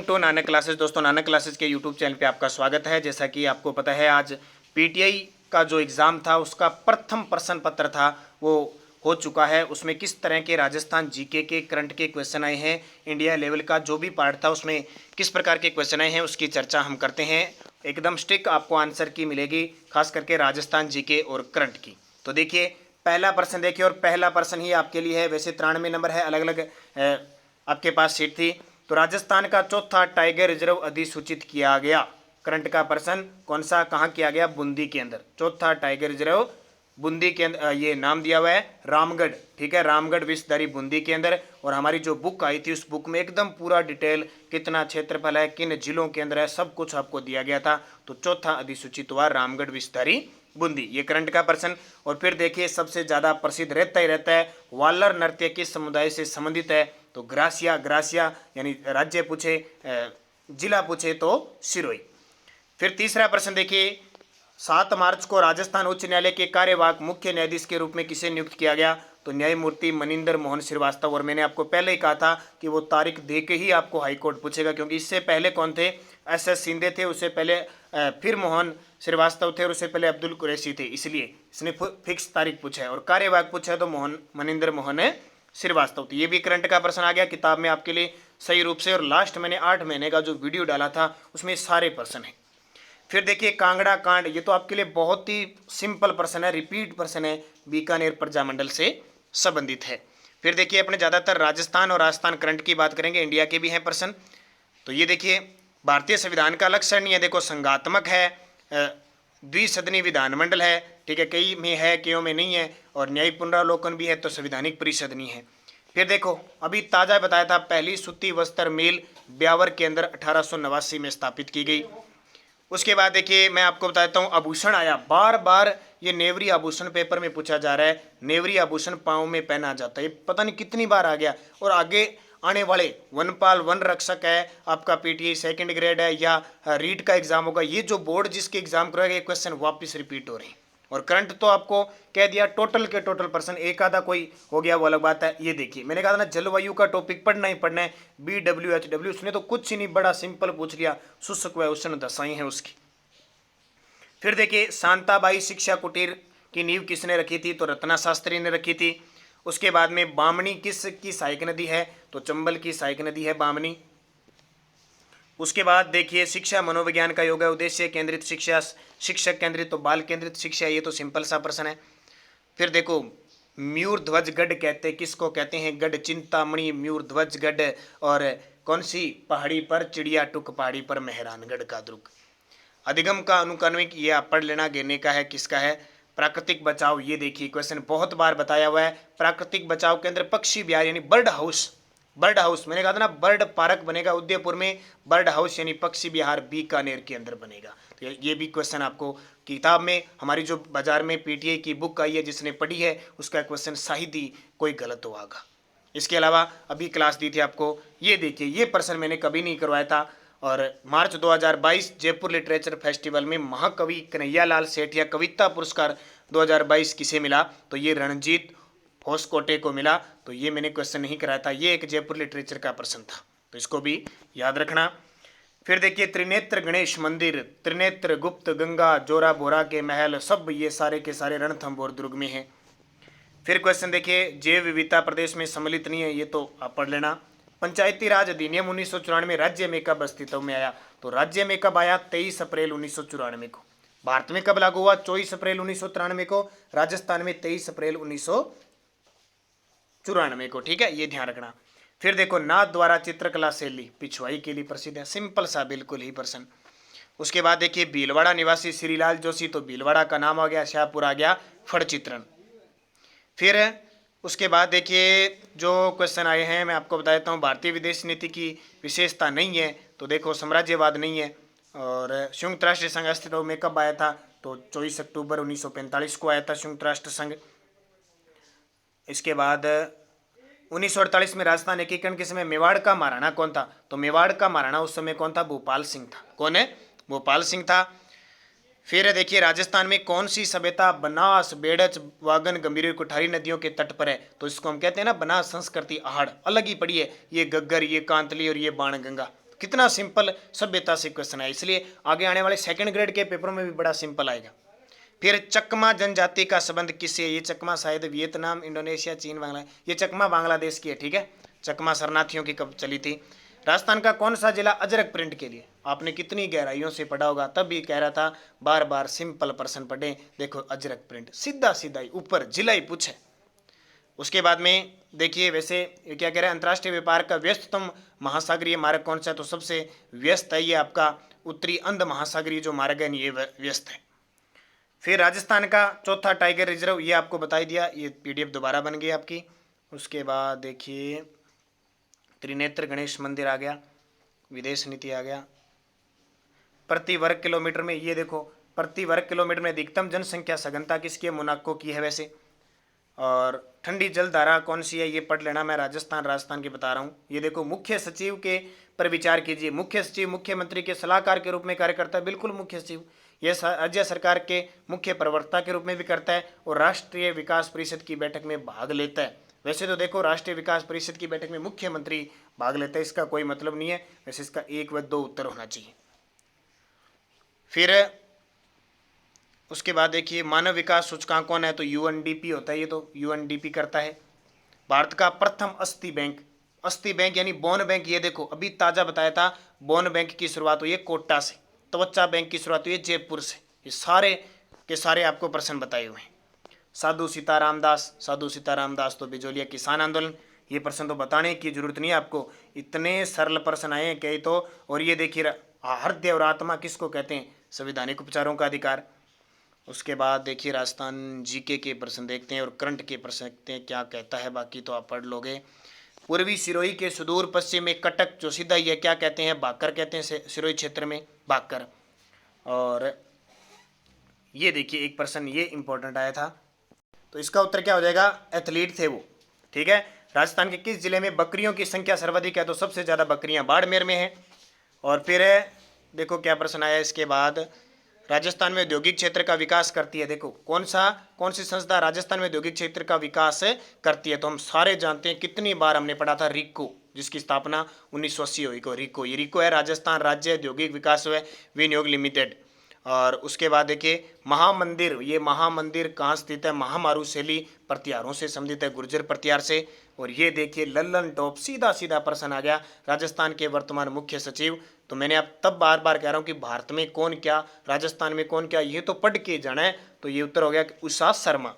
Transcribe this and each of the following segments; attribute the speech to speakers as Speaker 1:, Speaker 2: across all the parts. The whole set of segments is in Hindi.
Speaker 1: तो नानक क्लासेस दोस्तों, नानक क्लासेस के यूट्यूब चैनल पे आपका स्वागत है। जैसा कि आपको पता है, आज पीटीआई का जो एग्ज़ाम था उसका प्रथम प्रश्न पत्र था वो हो चुका है। उसमें किस तरह के राजस्थान जीके के करंट के क्वेश्चन आए हैं, इंडिया लेवल का जो भी पार्ट था उसमें किस प्रकार के क्वेश्चन आए हैं, उसकी चर्चा हम करते हैं। एकदम स्टिक आपको आंसर की मिलेगी, खास करके राजस्थान जीके और करंट की। तो देखिए, पहला प्रश्न देखिए, और पहला प्रश्न ही आपके लिए है। वैसे 93 नंबर है, अलग अलग आपके पास सीट थी। तो राजस्थान का चौथा टाइगर रिजर्व अधिसूचित किया गया। करंट का प्रश्न कौन सा, कहाँ किया गया? बूंदी के अंदर। चौथा टाइगर रिजर्व बूंदी के अंदर, ये नाम दिया हुआ है रामगढ़, ठीक है, रामगढ़ विषधारी बूंदी के अंदर। और हमारी जो बुक आई थी उस बुक में एकदम पूरा डिटेल, कितना क्षेत्रफल है, किन जिलों के अंदर है, सब कुछ आपको दिया गया था। तो चौथा अधिसूचित हुआ रामगढ़ विषधारी बूंदी, ये करंट का प्रश्न। और फिर देखिए, सबसे ज़्यादा प्रसिद्ध रहता ही रहता है, वालर नृत्य किस समुदाय से संबंधित है? तो ग्रासिया, ग्रासिया यानी राज्य पूछे, जिला पूछे तो सिरोही। फिर तीसरा प्रश्न देखिए, 7 मार्च को राजस्थान उच्च न्यायालय के कार्यवाहक मुख्य न्यायाधीश के रूप में किसे नियुक्त किया गया? तो न्यायमूर्ति मनिंदर मोहन श्रीवास्तव। और मैंने आपको पहले ही कहा था कि वो तारीख दे के ही आपको हाईकोर्ट पूछेगा, क्योंकि इससे पहले कौन थे? एस शिंदे थे, उससे पहले फिर मोहन श्रीवास्तव थे, और उससे पहले अब्दुल कुरैशी थे। इसलिए इसने फिक्स तारीख पूछा है, और कार्यवाहक पूछा है तो मनिंदर मोहन श्रीवास्तव। तो ये भी करंट का प्रश्न आ गया किताब में आपके लिए सही रूप से। और लास्ट मैंने 8 महीने का जो वीडियो डाला था उसमें सारे प्रश्न हैं। फिर देखिए, कांगड़ा कांड, ये तो आपके लिए बहुत ही सिंपल प्रश्न है, रिपीट प्रश्न है, बीकानेर प्रजामंडल से संबंधित है। फिर देखिए, अपने ज़्यादातर राजस्थान और राजस्थान करंट की बात करेंगे, इंडिया के भी हैं प्रश्न। तो ये देखिए, भारतीय संविधान का लक्षण ये देखो संघात्मक है, द्विसदनी विधानमंडल है, ठीक है, कई में है, कईयों में नहीं है, और न्यायिक पुनरावलोकन भी है, तो संवैधानिक परिषद नहीं है। फिर देखो, अभी ताज़ा बताया था, पहली सूती वस्त्र मिल ब्यावर के अंदर 1889 में स्थापित की गई। उसके बाद देखिए, मैं आपको बता देता हूँ, आभूषण आया, बार बार ये नेवरी आभूषण पेपर में पूछा जा रहा है। नेवरी आभूषण पाँव में पहना जाता है, ये पता नहीं कितनी बार आ गया। और आगे आने वाले वनपाल, वन रक्षक है, आपका पीटीआई सेकंड ग्रेड है, या रीट का एग्जाम होगा, ये जो बोर्ड जिसके एग्जाम कराएगा, ये क्वेश्चन वापस रिपीट हो रहे हैं। और करंट तो आपको कह दिया, टोटल के टोटल प्रश्न, एक आधा कोई हो गया वो अलग बात है। ये देखिए, मैंने कहा था ना, जलवायु का टॉपिक पढ़ना ही पढ़ना है, BWHW, उसने तो कुछ ही नहीं, बड़ा सिंपल पूछ लिया, शुष्क व उष्ण दशाएं हैं उसकी। फिर देखिए, शांताबाई शिक्षा कुटीर की नींव किसने रखी थी? तो रत्ना शास्त्री ने रखी थी। उसके बाद में बामनी किस की सहायक नदी है? तो चंबल की सहायक नदी है बामनी। उसके बाद देखिए, शिक्षा मनोविज्ञान का योग है, उद्देश्य केंद्रित शिक्षा, शिक्षक केंद्रित तो बाल केंद्रित शिक्षा, ये तो सिंपल सा प्रश्न है। फिर देखो, मयूर ध्वज गढ़ कहते किसको कहते हैं? गढ़ चिंतामणि, मयूर ध्वज गढ़। और कौन सी पहाड़ी पर? चिड़िया टुक पहाड़ी पर मेहरानगढ़ का दुर्ग। अधिगम का अनुक्रमिक, ये आप पढ़ लेना, गिरने का है, किसका है? प्राकृतिक बचाव। ये देखिए, क्वेश्चन बहुत बार बताया हुआ है, प्राकृतिक बचाव के अंदर पक्षी विहार यानी बर्ड हाउस, बर्ड हाउस मैंने कहा था ना, बर्ड पार्क बनेगा उदयपुर में, बर्ड हाउस यानी पक्षी विहार बीकानेर के अंदर बनेगा। तो ये भी क्वेश्चन आपको किताब में, हमारी जो बाजार में पीटीआई की बुक आई है, जिसने पढ़ी है उसका क्वेश्चन शायद कोई गलत होगा। इसके अलावा अभी क्लास दी थी आपको, ये देखिए, ये प्रश्न मैंने कभी नहीं करवाया था। और मार्च 2022 जयपुर लिटरेचर फेस्टिवल में महाकवि कन्हैयालाल सेठिया कविता पुरस्कार 2022 किसे मिला? तो ये रणजीत होसकोटे को मिला। तो ये मैंने क्वेश्चन नहीं कराया था, ये एक जयपुर लिटरेचर का प्रश्न था, तो इसको भी याद रखना। फिर देखिए, त्रिनेत्र गणेश मंदिर, त्रिनेत्र गुप्त, गंगा, जोरा बोरा के महल, सब ये सारे के सारे रणथंभौर दुर्ग में है। फिर क्वेश्चन देखिए, जैव विविधता प्रदेश में सम्मिलित नहीं है, ये तो आप पढ़ लेना। पंचायती राज अधिनियम 1994 राज्य में कब अस्तित्व में आया? तो राज्य में कब आया? 23 अप्रैल 1994 को। भारत में कब लागू हुआ? 24 अप्रैल 1993 को। राजस्थान में 23 अप्रैल 1994 को, ठीक है, ये ध्यान रखना। फिर देखो, नाथ द्वारा चित्रकला शैली पिछवाई के लिए प्रसिद्ध है, सिंपल सा बिल्कुल ही प्रश्न। उसके बाद देखिए, भीलवाड़ा निवासी श्रीलाल जोशी, तो भीलवाड़ा का नाम आ गया, शाहपुर आ गया, फड़ चित्रण। फिर उसके बाद देखिए, जो क्वेश्चन आए हैं मैं आपको बता देता हूँ। भारतीय विदेश नीति की विशेषता नहीं है, तो देखो साम्राज्यवाद नहीं है। और संयुक्त राष्ट्र संघ अस्तित्व में कब आया था? तो 24 अक्टूबर 1945 को आया था संयुक्त राष्ट्र संघ। इसके बाद 1948 में राजस्थान एकीकरण के समय मेवाड़ का महाराणा कौन था? तो मेवाड़ का महाराणा उस समय कौन था? भोपाल सिंह था। कौन है? भोपाल सिंह था। फिर देखिए, राजस्थान में कौन सी सभ्यता बनास, बेड़च, वागन, गंभीर, कुठारी नदियों के तट पर है? तो इसको हम कहते हैं ना बनास संस्कृति, आहड़, अलग ही पड़ी है, ये गग्गर, ये कांतली और ये बाणगंगा। कितना सिंपल सभ्यता से क्वेश्चन है, इसलिए आगे आने वाले सेकंड ग्रेड के पेपरों में भी बड़ा सिंपल आएगा। फिर चकमा जनजाति का संबंध किससे? ये चकमा शायद वियतनाम, इंडोनेशिया, चीन, बांग्ला, ये चकमा बांग्लादेश की है, ठीक है। चकमा शरणार्थियों की कब चली थी। राजस्थान का कौन सा जिला अजरक प्रिंट के लिए? आपने कितनी गहराइयों से पढ़ा होगा, तब भी कह रहा था बार बार सिंपल प्रश्न पढ़े। देखो अजरक प्रिंट, सीधा सीधा ही ऊपर जिला ही पूछे। उसके बाद में देखिए, वैसे ये क्या कह रहा है, अंतर्राष्ट्रीय व्यापार का व्यस्ततम महासागरीय मार्ग कौन सा है? तो सबसे व्यस्त है ये आपका उत्तरी अंध महासागरीय जो मार्ग है, ये व्यस्त है। फिर राजस्थान का चौथा टाइगर रिजर्व, ये आपको बता दिया, ये पीडीएफ दोबारा बन गई आपकी। उसके बाद देखिए त्रिनेत्र गणेश मंदिर आ गया, विदेश नीति आ गया। प्रति वर्ग किलोमीटर में, ये देखो प्रति वर्ग किलोमीटर में अधिकतम जनसंख्या सघनता किसकी है? मोनाको की है वैसे। और ठंडी जल धारा कौन सी है? ये पढ़ लेना, मैं राजस्थान की बता रहा हूँ। ये देखो मुख्य सचिव के पर विचार कीजिए। मुख्य सचिव मुख्यमंत्री के सलाहकार के रूप में कार्य करता है, बिल्कुल मुख्य सचिव। यह राज्य सरकार के मुख्य प्रवक्ता के रूप में भी करता है और राष्ट्रीय विकास परिषद की बैठक में भाग लेता है। वैसे तो देखो राष्ट्रीय विकास परिषद की बैठक में मुख्यमंत्री भाग लेता है, इसका कोई मतलब नहीं है, वैसे इसका 1 व 2 उत्तर होना चाहिए। फिर उसके बाद देखिए मानव विकास सूचकांक कौन है? तो यूएनडीपी होता है, ये तो यूएनडीपी करता है। भारत का प्रथम अस्थि बैंक यानी बोन बैंक, ये देखो अभी ताजा बताया था, बोन बैंक की शुरुआत हुई है कोटा से, त्वचा बैंक की शुरुआत हुई है जयपुर से। ये सारे के सारे आपको प्रश्न बताए हुए हैं। साधु सीताराम दास तो बिजोलिया किसान आंदोलन, ये प्रश्न तो बताने की जरूरत नहीं है आपको, इतने सरल प्रश्न आए हैं कई तो। और ये देखिए हृदय और आत्मा किसको कहते हैं? संवैधानिक उपचारों का अधिकार। उसके बाद देखिए राजस्थान जीके के प्रश्न देखते हैं और करंट के प्रश्न देखते हैं क्या कहता है, बाकी तो आप पढ़ लोगे। पूर्वी सिरोही के सुदूर पश्चिम में कटक जो सीधा ही है, क्या कहते हैं? बाकर कहते हैं, सिरोही क्षेत्र में बाकर। और ये देखिए एक प्रश्न ये इंपॉर्टेंट आया था, तो इसका उत्तर क्या हो जाएगा? एथलीट थे वो, ठीक है। राजस्थान के किस जिले में बकरियों की संख्या सर्वाधिक है? तो सबसे ज़्यादा बकरियां बाड़मेर में है। और फिर देखो क्या प्रश्न आया इसके बाद, राजस्थान में औद्योगिक क्षेत्र का विकास करती है। देखो कौन सी संस्था राजस्थान में औद्योगिक क्षेत्र का विकास करती है? तो हम सारे जानते हैं, कितनी बार हमने पढ़ा था, रिको, जिसकी स्थापना 1980 हुई को। रिको, ये रिको है राजस्थान राज्य औद्योगिक विकास विनियोग लिमिटेड। और उसके बाद देखिए महामंदिर, ये महामंदिर कहाँ स्थित है? महामारू शैली प्रतिहारों से संबंधित है, गुर्जर प्रतिहार से। और ये देखिए लल्लन टॉप, सीधा सीधा प्रश्न आ गया, राजस्थान के वर्तमान मुख्य सचिव। तो मैंने आप तब बार बार कह रहा हूँ कि भारत में कौन क्या, राजस्थान में कौन क्या, ये तो पढ़ के जाना है। तो ये उत्तर हो गया उषा शर्मा।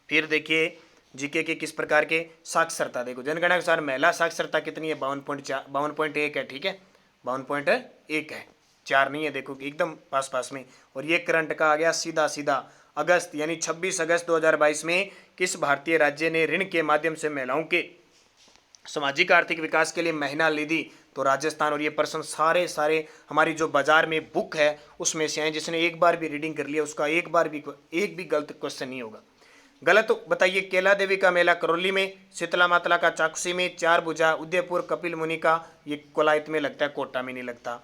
Speaker 1: फिर देखिए जीके के किस प्रकार के साक्षरता, देखो जनगणना के अनुसार महिला साक्षरता कितनी है? 52.1 है, ठीक है, 52.1 है, 4 नहीं है, देखो एकदम पास में। और ये करंट का आ गया सीधा सीधा, अगस्त यानी 26 अगस्त 2022 में किस भारतीय राज्य ने ऋण के माध्यम से महिलाओं के सामाजिक आर्थिक विकास के लिए महीना ली दी? तो राजस्थान। और ये प्रश्न सारे हमारी जो बाजार में बुक है उसमें से आए, जिसने एक बार भी रीडिंग कर लिया उसका एक भी गलत क्वेश्चन नहीं होगा। गलत बताइए, केला देवी का मेला करौली में, शीतला मातला का चाकसी में, चार भुजा उदयपुर कपिल मुनि का ये कोलायत में लगता है, कोटा में नहीं लगता।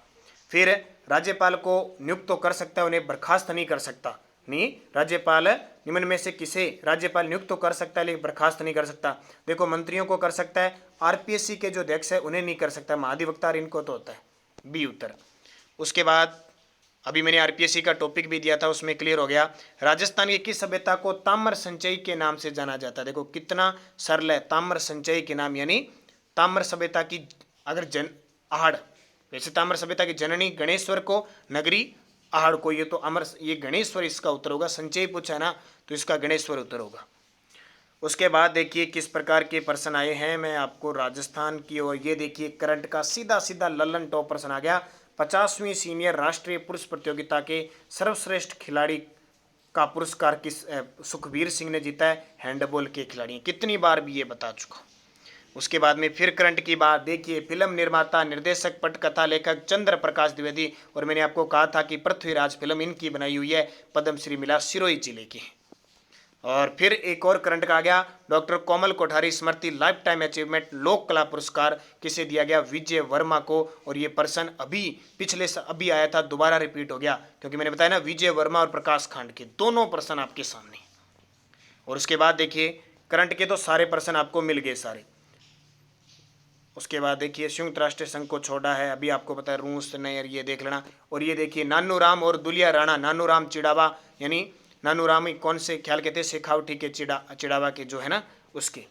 Speaker 1: फिर राज्यपाल को नियुक्त तो कर सकता है, उन्हें बर्खास्त नहीं कर सकता। नहीं, राज्यपाल निम्न में से किसे राज्यपाल नियुक्त तो कर सकता है लेकिन बर्खास्त नहीं कर सकता? देखो मंत्रियों को कर सकता है, आरपीएससी के जो अध्यक्ष है उन्हें नहीं कर सकता, महाधिवक्ता इनको तो होता है, बी उत्तर। उसके बाद अभी मैंने आरपीएससी का टॉपिक भी दिया था, उसमें क्लियर हो गया। राजस्थान की किस सभ्यता को ताम्र संचयी के नाम से जाना जाता है? देखो कितना सरल है, ताम्र संचयी के नाम, यानी ताम्र सभ्यता की अगर आहड़, वैसे ताम्र सभ्यता की जननी गणेश्वर को, नगरी आहड़ को, ये तो अमर, ये गणेश्वर इसका उत्तर होगा। संचय पूछा है ना, तो इसका गणेश्वर उत्तर होगा। उसके बाद देखिए किस प्रकार के प्रश्न आए हैं, मैं आपको राजस्थान की, और ये देखिए करंट का सीधा सीधा लल्लन टॉप प्रश्न आ गया। 50वीं सीनियर राष्ट्रीय पुरुष प्रतियोगिता के सर्वश्रेष्ठ खिलाड़ी का पुरस्कार किस सुखबीर सिंह ने जीता है? हैंडबॉल के खिलाड़ी, कितनी बार भी ये बता चुका। उसके बाद में फिर करंट की बात देखिए, फिल्म निर्माता निर्देशक पटकथा लेखक चंद्र प्रकाश द्विवेदी, और मैंने आपको कहा था कि पृथ्वीराज फिल्म इनकी बनाई हुई है, पद्मश्री मिला सिरोही जिले की। और फिर एक और करंट का आ गया, डॉक्टर कोमल कोठारी स्मृति लाइफ टाइम अचीवमेंट लोक कला पुरस्कार किसे दिया गया? विजय वर्मा को। और ये प्रश्न अभी आया था, दोबारा रिपीट हो गया, क्योंकि मैंने बताया ना विजय वर्मा और प्रकाश खांड के दोनों प्रश्न आपके सामने। और उसके बाद देखिए करंट के तो सारे प्रश्न आपको मिल गए सारे। उसके बाद देखिए संयुक्त राष्ट्र संघ को छोड़ा है, अभी आपको पता है रूस ने, ये देख लेना। और ये देखिए नानू राम और दुलिया राणा, नानू राम चिड़ावा, यानी नानू राम ही कौन से ख्याल कहते हैं, शेखावटी के चिड़ावा के जो है ना उसके,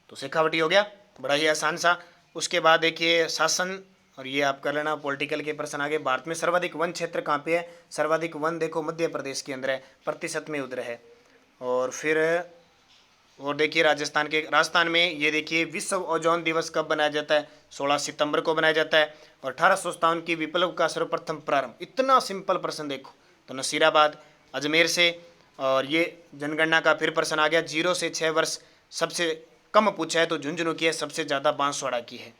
Speaker 1: तो शेखावटी हो गया, बड़ा ही आसान सा। उसके बाद देखिए शासन, और ये आप कर लेना, पॉलिटिकल के प्रश्न आगे। भारत में सर्वाधिक वन क्षेत्र कहाँ पे है, सर्वाधिक वन देखो मध्य प्रदेश के अंदर है, प्रतिशत में उधर है। और फिर और देखिए राजस्थान में ये देखिए विश्व ओजोन दिवस कब बनाया जाता है, 16 सितंबर को बनाया जाता है। और 1857 की विप्लव का सर्वप्रथम प्रारंभ, इतना सिंपल प्रश्न देखो, तो नसीराबाद अजमेर से। और ये जनगणना का फिर प्रश्न आ गया, 0 से 6 वर्ष सबसे कम पूछा है तो झुंझुनू की है, सबसे ज़्यादा बांसवाड़ा की है।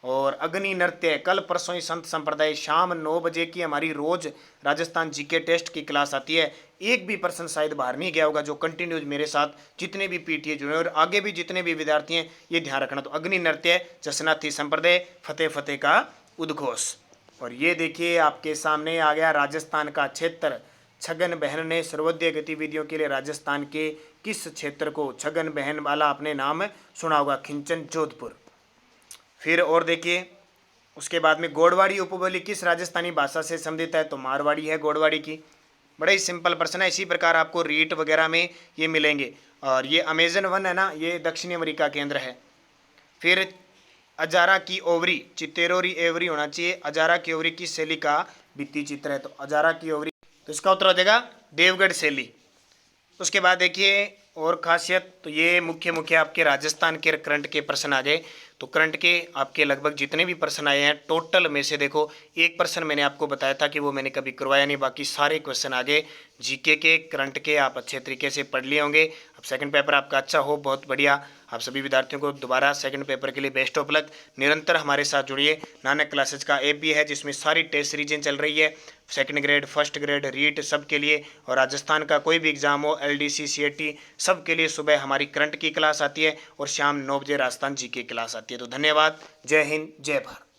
Speaker 1: और अग्नि नृत्य, कल परसों ही संत संप्रदाय, शाम 9 बजे की हमारी रोज राजस्थान जीके टेस्ट की क्लास आती है। एक भी पर्सन शायद बाहर नहीं गया होगा जो कंटिन्यूज मेरे साथ जितने भी पीटीए जुड़े और आगे भी जितने भी विद्यार्थी हैं, ये ध्यान रखना। तो अग्नि नृत्य, जसनाथी संप्रदाय, फतेह फतेह का उद्घोष। और ये देखिए आपके सामने आ गया राजस्थान का क्षेत्र। छगन बहन ने सर्वोदय गतिविधियों के लिए राजस्थान के किस क्षेत्र को, छगन बहन वाला आपने नाम सुना होगा, खिंचन, जोधपुर। फिर और देखिए उसके बाद में गोड़वाड़ी उपबोली किस राजस्थानी भाषा से संबंधित है, तो मारवाड़ी है गोड़वाड़ी की। बड़ा ही सिंपल प्रश्न है। इसी प्रकार आपको रीट वगैरह में ये मिलेंगे। और ये अमेजन वन है ना, ये दक्षिणी अमेरिका के अंदर है। फिर अजारा की ओवरी, चितेरोरी एवरी होना चाहिए, अजारा की ओवरी की शैली का भित्ति चित्र है, तो अजारा की ओवरी, तो इसका उत्तर हो जाएगा देवगढ़ शैली। उसके बाद देखिए और खासियत, तो ये मुख्य आपके राजस्थान के करंट के प्रश्न आ गए। तो करंट के आपके लगभग जितने भी प्रश्न आए हैं टोटल में से देखो, एक प्रश्न मैंने आपको बताया था कि वो मैंने कभी करवाया नहीं, बाकी सारे क्वेश्चन आ गए जीके के, करंट के आप अच्छे तरीके से पढ़ लिए होंगे। अब सेकंड पेपर आपका अच्छा हो, बहुत बढ़िया। आप सभी विद्यार्थियों को दोबारा सेकंड पेपर के लिए बेस्ट ऑफ लक। निरंतर हमारे साथ जुड़िए। नानक क्लासेज का ऐप भी है जिसमें सारी टेस्ट सीरीजें चल रही है, second grade, first grade, REET सब के लिए। और राजस्थान का कोई भी एग्जाम हो, LDC, CAT सब के लिए सुबह हमारी करंट की क्लास आती है और शाम 9 बजे राजस्थान जीके क्लास आती है। तो धन्यवाद, जय हिंद, जय भारत।